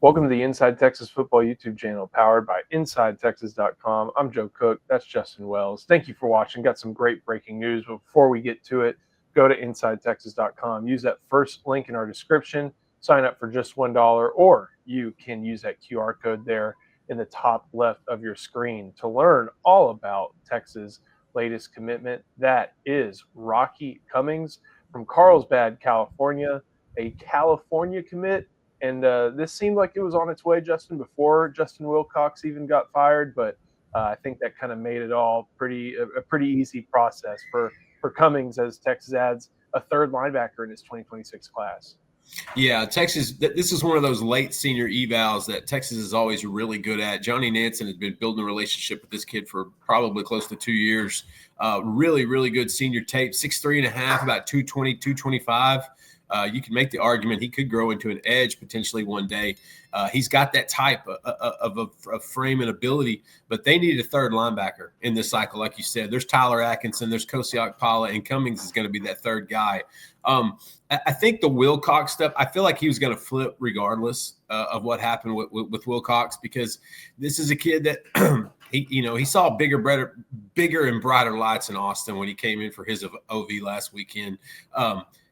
Welcome to the Inside Texas Football YouTube channel powered by InsideTexas.com. I'm Joe Cook. That's Justin Wells. Thank you for watching. Got some great breaking news. But before we get to it, go to InsideTexas.com. Use that first link in our description. Sign up for just $1, or you can use that QR code there in the top left of your screen to learn all about Texas' latest commitment. That is Rocky Cummings from Carlsbad, California, a California commit. And this seemed like it was on its way, Justin, before Justin Wilcox even got fired. But I think that kind of made it all a pretty easy process for Cummings as Texas adds a third linebacker in his 2026 class. Yeah, Texas, this is one of those late senior evals that Texas is always really good at. Johnny Nansen has been building a relationship with this kid for probably close to 2 years. Really, really good senior tape, 6'3.5", about 220, 225. You can make the argument he could grow into an edge potentially one day. He's got that type of frame and ability, but they need a third linebacker in this cycle. Like you said, there's Tyler Atkinson, there's Kosiak Pala, and Cummings is going to be that third guy. I think the Wilcox stuff, I feel like he was going to flip regardless of what happened with Wilcox, because this is a kid that he saw bigger and brighter lights in Austin when he came in for his OV last weekend.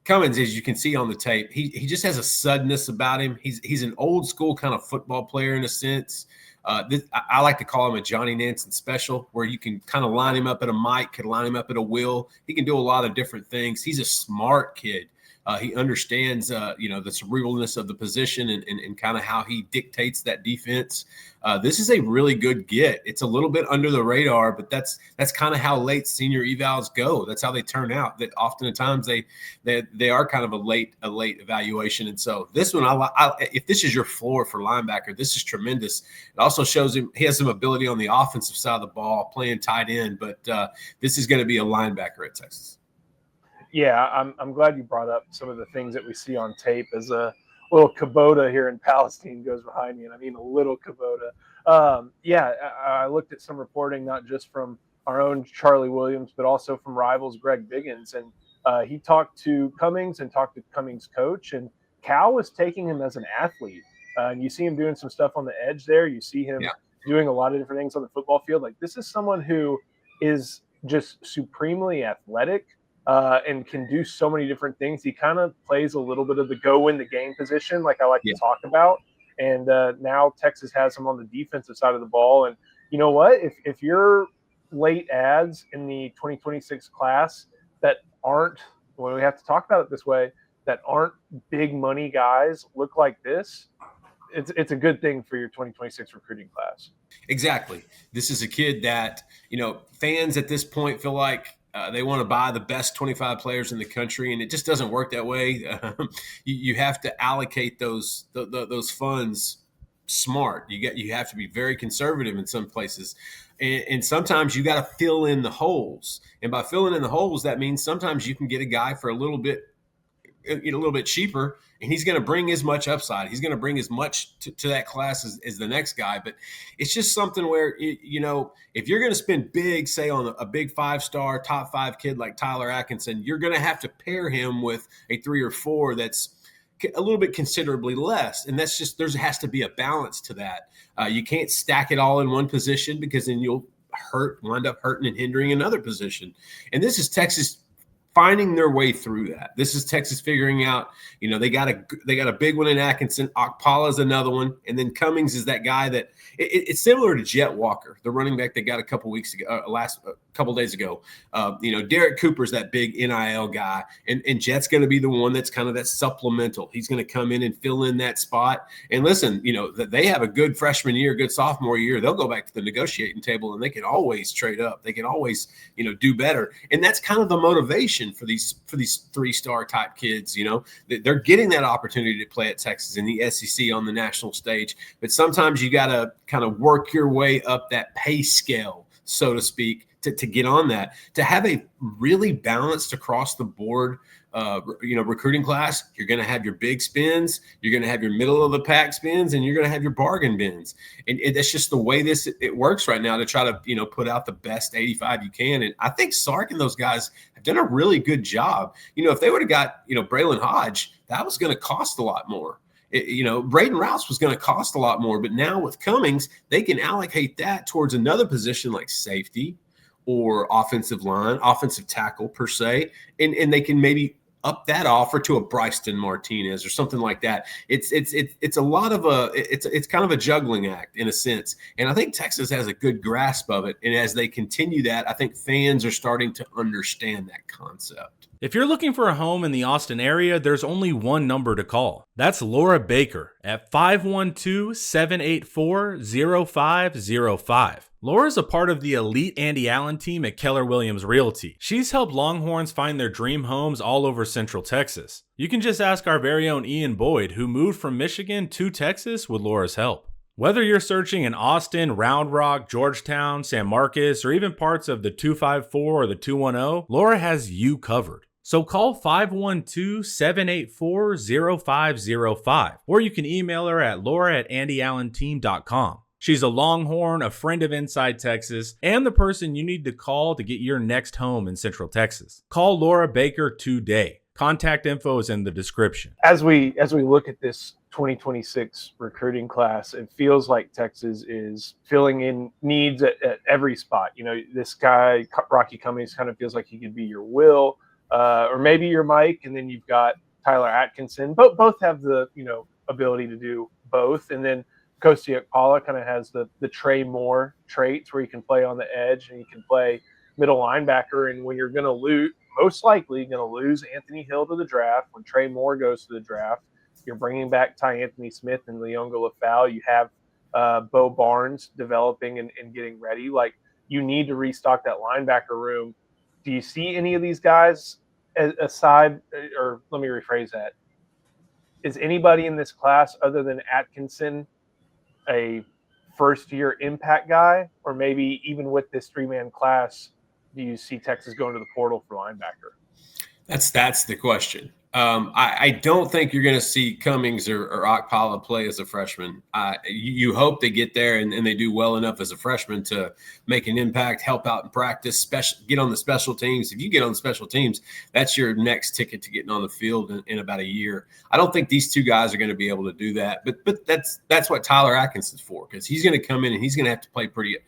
Cummings, as you can see on the tape, he just has a suddenness about him. He's an old school kind of football player in a sense. I like to call him a Johnny Nansen special, where you can kind of line him up at a Mike, could line him up at a Will. He can do a lot of different things. He's a smart kid. He understands, the cerebralness of the position and kind of how he dictates that defense. This is a really good get. It's a little bit under the radar, but that's kind of how late senior evals go. That's how they turn out. That oftentimes they are kind of a late evaluation. And so this one, if this is your floor for linebacker, this is tremendous. It also shows him he has some ability on the offensive side of the ball, playing tight end. But this is going to be a linebacker at Texas. Yeah, I'm glad you brought up some of the things that we see on tape as a little Kubota here in Palestine goes behind me, and I mean a little Kubota. I looked at some reporting, not just from our own Charlie Williams, but also from Rivals' Greg Biggins, and he talked to Cummings and talked to Cummings' coach, and Cal was taking him as an athlete. And you see him doing some stuff on the edge there. You see him doing a lot of different things on the football field. Like, this is someone who is just supremely athletic. And can do so many different things. He kind of plays a little bit of the go win the game position, like I like to talk about. And now Texas has him on the defensive side of the ball. And you know what? If you're late ads in the 2026 class that aren't, when we have to talk about it this way, that aren't big money guys look like this, it's a good thing for your 2026 recruiting class. Exactly. This is a kid that, fans at this point feel like they want to buy the best 25 players in the country, and it just doesn't work that way. You have to allocate those funds smart. You have to be very conservative in some places, and sometimes you got to fill in the holes. And by filling in the holes, that means sometimes you can get a guy for a little bit cheaper, and he's going to bring as much upside. He's going to bring as much to that class as the next guy. But it's just something where, if you're going to spend big, say on a big 5-star top 5 kid like Tyler Atkinson, you're going to have to pair him with a 3 or 4 that's a little bit considerably less. And that's just, there has to be a balance to that. You can't stack it all in one position, because then you'll wind up hurting and hindering another position. And this is Texas finding their way through that. This is Texas figuring out, they got a big one in Atkinson. Okpala is another one. And then Cummings is that guy that it's similar to Jet Walker, the running back that got a couple days ago. Derek Cooper's that big NIL guy, and Jet's going to be the one that's kind of that supplemental. He's going to come in and fill in that spot. And listen, they have a good freshman year, good sophomore year. They'll go back to the negotiating table, and they can always trade up. They can always, do better. And that's kind of the motivation for these 3-star type kids. They're getting that opportunity to play at Texas in the SEC on the national stage. But sometimes you got to kind of work your way up that pay scale, so to speak, to get on that, to have a really balanced across the board, recruiting class. You're going to have your big spins, you're going to have your middle of the pack spins, and you're going to have your bargain bins. And that's just the way it works right now, to try to, put out the best 85 you can. And I think Sark and those guys have done a really good job. If they would have got, Braylon Hodge, that was going to cost a lot more. Braden Rouse was going to cost a lot more, but now with Cummings, they can allocate that towards another position like safety or offensive line, offensive tackle per se, and they can maybe up that offer to a Bryson Martinez or something like that. It's a lot of it's kind of a juggling act in a sense, and I think Texas has a good grasp of it. And as they continue that, I think fans are starting to understand that concept. If you're looking for a home in the Austin area, there's only one number to call. That's Laura Baker at 512-784-0505. Laura's a part of the elite Andy Allen team at Keller Williams Realty. She's helped Longhorns find their dream homes all over Central Texas. You can just ask our very own Ian Boyd, who moved from Michigan to Texas with Laura's help. Whether you're searching in Austin, Round Rock, Georgetown, San Marcos, or even parts of the 254 or the 210, Laura has you covered. So call 512-784-0505, or you can email her at laura@andyallenteam.com. She's a Longhorn, a friend of Inside Texas, and the person you need to call to get your next home in Central Texas. Call Laura Baker today. Contact info is in the description. As we look at this 2026 recruiting class, it feels like Texas is filling in needs at every spot. This guy, Rocky Cummings, kind of feels like he could be your Will. Or maybe you're Mike, and then you've got Tyler Atkinson. Both have the ability to do both. And then Kosti Okpala kind of has the Trey Moore traits where you can play on the edge and you can play middle linebacker. And when you're going to most likely going to lose Anthony Hill to the draft, when Trey Moore goes to the draft, you're bringing back Ty Anthony Smith and Leonga Lafau. You have Bo Barnes developing and getting ready. Like, you need to restock that linebacker room. Do you see any of these guys aside, or let me rephrase that? Is anybody in this class other than Atkinson a first-year impact guy? Or maybe even with this three-man class, do you see Texas going to the portal for linebacker? That's the question. I don't think you're going to see Cummings or Okpala play as a freshman. You hope they get there and they do well enough as a freshman to make an impact, help out in practice, get on the special teams. If you get on the special teams, that's your next ticket to getting on the field in about a year. I don't think these two guys are going to be able to do that, but that's what Tyler Atkinson's for, because he's going to come in and he's going to have to play pretty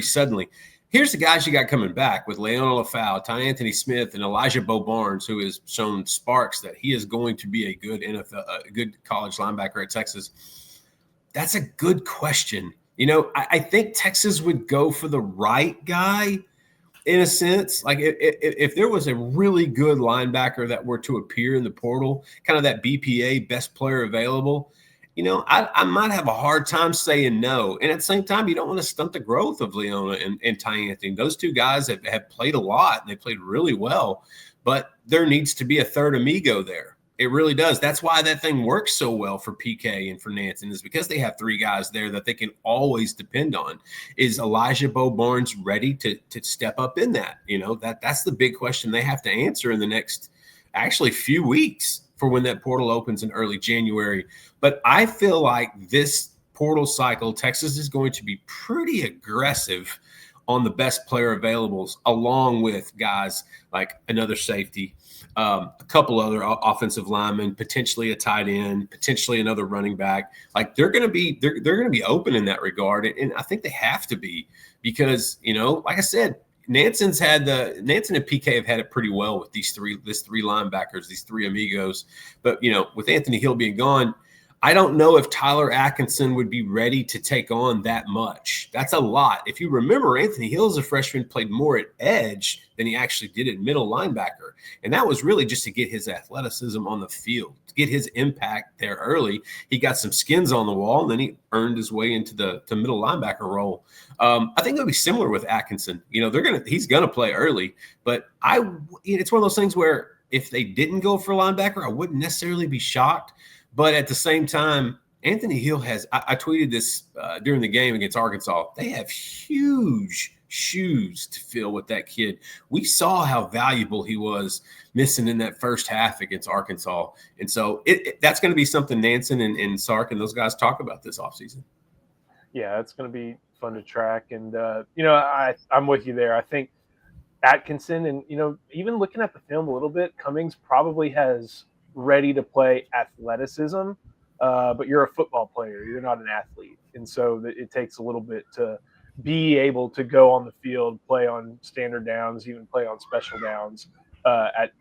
suddenly. Here's the guys you got coming back with Leonga Lafau, Ty Anthony Smith, and Elijah Bo Barnes, who has shown sparks that he is going to be a good good college linebacker at Texas. That's a good question. I think Texas would go for the right guy in a sense. Like if there was a really good linebacker that were to appear in the portal, kind of that BPA best player available, I might have a hard time saying no. And at the same time, you don't want to stunt the growth of Leonga and Ty Anthony. Those two guys have played a lot, and they played really well. But there needs to be a third amigo there. It really does. That's why that thing works so well for PK and for Nansen, is because they have three guys there that they can always depend on. Is Elijah Bo Barnes ready to step up in that? That's the big question they have to answer in the next actually few weeks for when that portal opens in early January. But I feel like this portal cycle, Texas is going to be pretty aggressive on the best player availables, along with guys like another safety, a couple other offensive linemen, potentially a tight end, potentially another running back. Like they're going to be open in that regard, and I think they have to be, because like I said, Nansen and PK have had it pretty well with these three linebackers, these three amigos. But with Anthony Hill being gone, I don't know if Tyler Atkinson would be ready to take on that much. That's a lot. If you remember, Anthony Hill as a freshman played more at edge than he actually did at middle linebacker. And that was really just to get his athleticism on the field, to get his impact there early. He got some skins on the wall, and then he earned his way into the middle linebacker role. I think it'll be similar with Atkinson. He's gonna play early, but it's one of those things where if they didn't go for linebacker, I wouldn't necessarily be shocked. But at the same time, Anthony Hill I tweeted this during the game against Arkansas. They have huge shoes to fill with that kid. We saw how valuable he was missing in that first half against Arkansas. And so that's going to be something Nansen and Sark and those guys talk about this offseason. Yeah, it's going to be fun to track. And, I'm with you there. I think Atkinson and, even looking at the film a little bit, Cummings probably has ready to play athleticism but you're a football player. You're not an athlete, and so it takes a little bit to be able to go on the field, play on standard downs, even play on special downs at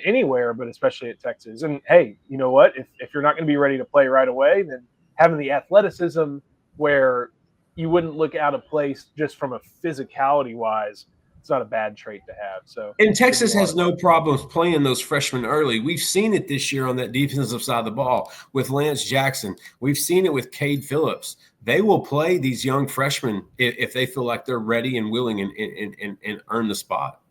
anywhere, but especially at Texas. And hey, you know what? If you're not going to be ready to play right away, then having the athleticism where you wouldn't look out of place just from a physicality wise, it's not a bad trait to have. So, and Texas has no problems playing those freshmen early. We've seen it this year on that defensive side of the ball with Lance Jackson. We've seen it with Cade Phillips. They will play these young freshmen if they feel like they're ready and willing and earn the spot.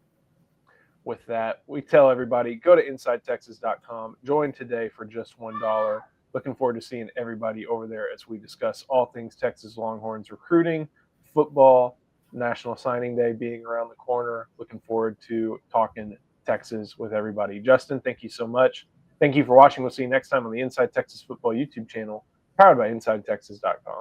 With that, we tell everybody, go to InsideTexas.com. Join today for just $1. Looking forward to seeing everybody over there as we discuss all things Texas Longhorns recruiting, football, National Signing Day being around the corner. Looking forward to talking Texas with everybody. Justin, thank you so much. Thank you for watching. We'll see you next time on the Inside Texas Football YouTube channel, powered by InsideTexas.com.